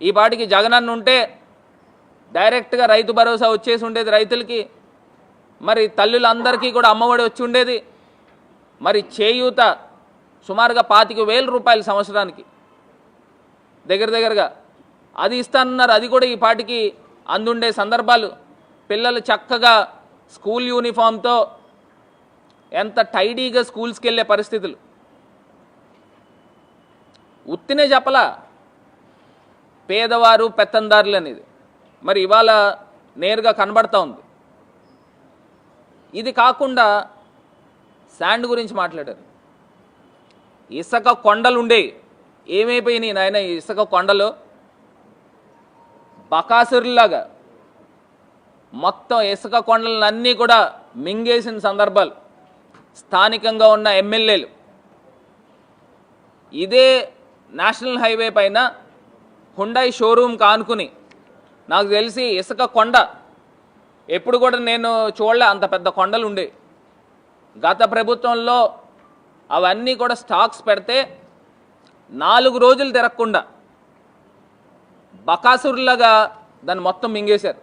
ఈ పాటికి జగనన్న ఉంటే డైరెక్ట్గా రైతు భరోసా వచ్చేసి ఉండేది రైతులకి, మరి తల్లులందరికీ కూడా అమ్మఒడి వచ్చి ఉండేది, మరి చేయూత సుమారుగా 25,000 రూపాయలు సంవత్సరానికి దగ్గరగా అది ఇస్తానన్నారు. అది కూడా ఈ పాటికి అందుండే సందర్భాలు. పిల్లలు చక్కగా స్కూల్ యూనిఫామ్తో ఎంత టైడీగా స్కూల్స్కి వెళ్ళే పరిస్థితులు. ఉత్తినే చెప్పలా పేదవారు పెత్తందారులు అనేది, మరి ఇవాళ నేరుగా కనబడతా ఉంది. ఇది కాకుండా శాండ్ గురించి మాట్లాడారు. ఇసుక కొండలు ఉండేవి, ఏమైపోయినాయి నాయన ఈ ఇసుక కొండలు? బకాసురులాగా మొత్తం ఇసుక కొండలన్నీ కూడా మింగేసిన సందర్భాలు స్థానికంగా ఉన్న ఎమ్మెల్యేలు. ఇదే నేషనల్ హైవే పైన హుండాయ్ షోరూమ్ కానుకుని నాకు తెలిసి ఇసుక కొండ ఎప్పుడు కూడా నేను చూడలే, అంత పెద్ద కొండలు ఉండే. గత ప్రభుత్వంలో అవన్నీ కూడా స్టాక్స్ పెడితే 4 రోజులు తిరగకుండా బకాసురులాగా దాన్ని మొత్తం మింగేశారు.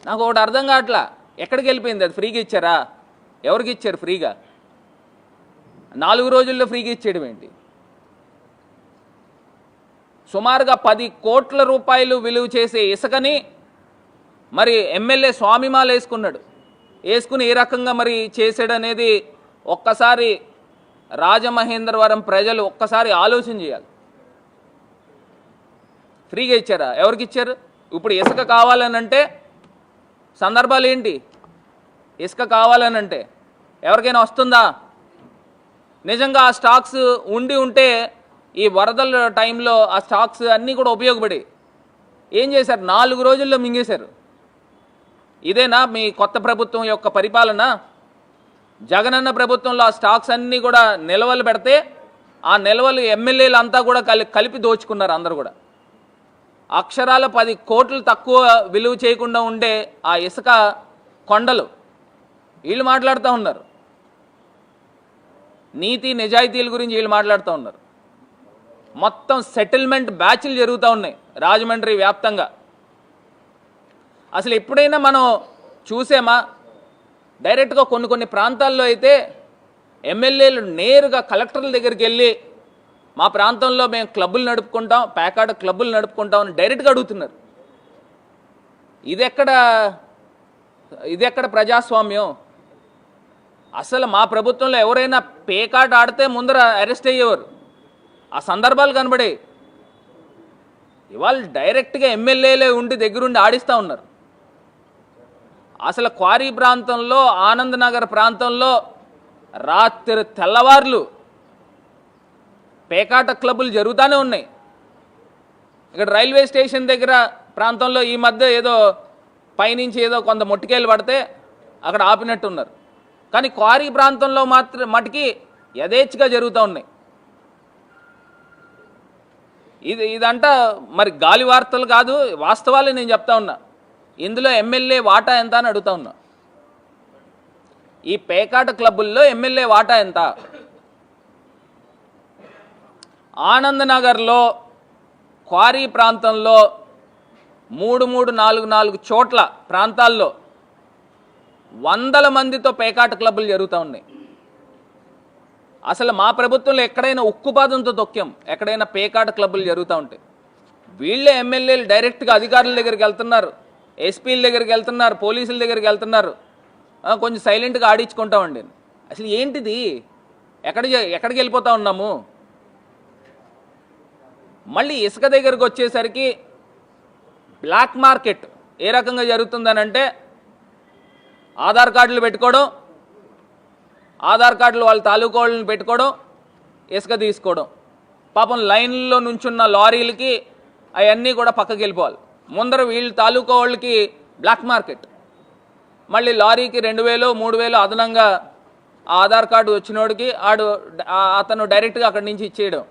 నాకు ఒకటి అర్థం కావట్లా, ఎక్కడికి వెళ్ళిపోయింది అది? ఫ్రీగా ఇచ్చారా? ఎవరికి ఇచ్చారు ఫ్రీగా? 4 రోజుల్లో ఫ్రీగా ఇచ్చేయడం ఏంటి? సుమారుగా 10 కోట్ల రూపాయలు విలువ చేసే ఇసుకని మరి ఎమ్మెల్యే స్వామిమాల వేసుకుని ఏ రకంగా మరి చేసాడనేది ఒక్కసారి రాజమహేంద్రవరం ప్రజలు ఒక్కసారి ఆలోచన చేయాలి. ఫ్రీగా ఇచ్చారా? ఎవరికి ఇచ్చారు? ఇప్పుడు ఇసుక కావాలనంటే సందర్భాలు ఏంటి? ఇసుక కావాలనంటే ఎవరికైనా వస్తుందా? నిజంగా ఆ స్టాక్స్ ఉంటే ఈ వరదల టైంలో ఆ స్టాక్స్ అన్నీ కూడా ఉపయోగపడి ఏం చేశారు? 4 రోజుల్లో మింగేశారు. ఇదేనా మీ కొత్త ప్రభుత్వం యొక్క పరిపాలన? జగనన్న ప్రభుత్వంలో ఆ స్టాక్స్ అన్నీ కూడా నిల్వలు పెడితే ఆ నిల్వలు ఎమ్మెల్యేలు అంతా కూడా కలిపి దోచుకున్నారు. అందరూ కూడా అక్షరాల 10 కోట్లు తక్కువ విలువ చేయకుండా ఉండే ఆ ఇసుక కొండలు వీళ్ళు మాట్లాడుతూ ఉన్నారు. నీతి నిజాయితీల గురించి వీళ్ళు మాట్లాడుతూ ఉన్నారు. మొత్తం సెటిల్మెంట్ బ్యాచ్లు జరుగుతూ ఉన్నాయి రాజమండ్రి వ్యాప్తంగా. అసలు ఎప్పుడైనా మనం చూసామా? డైరెక్ట్గా కొన్ని ప్రాంతాల్లో అయితే ఎమ్మెల్యేలు నేరుగా కలెక్టర్ల దగ్గరికి వెళ్ళి మా ప్రాంతంలో మేము క్లబ్బులు నడుపుకుంటాం, ప్యాకాడ్ క్లబ్బులు నడుపుకుంటాం అని డైరెక్ట్గా అడుగుతున్నారు. ఇది ఎక్కడ ప్రజాస్వామ్యం? అసలు మా ప్రభుత్వంలో ఎవరైనా పేకాట ఆడితే ముందర అరెస్ట్ అయ్యేవారు. ఆ సందర్భాలు కనబడే. ఇవాళ డైరెక్ట్గా ఎమ్మెల్యేలే ఉండి దగ్గరుండి ఆడిస్తూ ఉన్నారు. అసలు క్వారీ ప్రాంతంలో, ఆనంద్ నగర్ ప్రాంతంలో రాత్రి తెల్లవార్లు పేకాట క్లబ్బులు జరుగుతూనే ఉన్నాయి. ఇక్కడ రైల్వే స్టేషన్ దగ్గర ప్రాంతంలో ఈ మధ్య ఏదో పైనుంచి ఏదో కొంత మొట్టికేలు పడితే అక్కడ ఆపినట్టున్నారు. కానీ క్వారీ ప్రాంతంలో మటుకి యథేచ్ఛగా జరుగుతూ ఉన్నాయి. ఇదంట మరి గాలి వార్తలు కాదు, వాస్తవాలు నేను చెప్తా ఉన్నా. ఇందులో ఎమ్మెల్యే వాటా ఎంత అని అడుగుతా ఉన్నా. ఈ పేకాట క్లబ్బుల్లో ఎమ్మెల్యే వాటా ఎంత? ఆనంద్ నగర్లో క్వారీ ప్రాంతంలో 3-4 చోట్ల ప్రాంతాల్లో 100 మందితో పేకాట క్లబ్బులు జరుగుతూ ఉన్నాయి. అసలు మా ప్రభుత్వంలో ఎక్కడైనా ఉక్కుపాదంతో తొక్కాం, ఎక్కడైనా పేకాట క్లబ్బులు జరుగుతూ ఉంటాయి. వీళ్ళే ఎమ్మెల్యేలు డైరెక్ట్గా అధికారుల దగ్గరికి వెళ్తున్నారు, ఎస్పీల దగ్గరికి వెళ్తున్నారు, పోలీసుల దగ్గరికి వెళ్తున్నారు. కొంచెం సైలెంట్గా ఆడించుకుంటామండి. అసలు ఏంటిది? ఎక్కడికి వెళ్ళిపోతూ ఉన్నాము? మళ్ళీ ఇసుక దగ్గరికి వచ్చేసరికి బ్లాక్ మార్కెట్ ఏ రకంగా జరుగుతుందనంటే ఆధార్ కార్డులు పెట్టుకోవడం, ఆధార్ కార్డులు వాళ్ళ తాలూకా వాళ్ళని పెట్టుకోవడం, ఇసుక తీసుకోవడం. పాపం లైన్లో నుంచున్న లారీలకి అవన్నీ కూడా పక్కకి వెళ్ళిపోవాలి. ముందర వీళ్ళ తాలూకా వాళ్ళకి బ్లాక్ మార్కెట్. మళ్ళీ లారీకి 2,000-3,000 అదనంగా ఆధార్ కార్డు వచ్చినోడికి అతను డైరెక్ట్గా అక్కడి నుంచి ఇచ్చేయడం.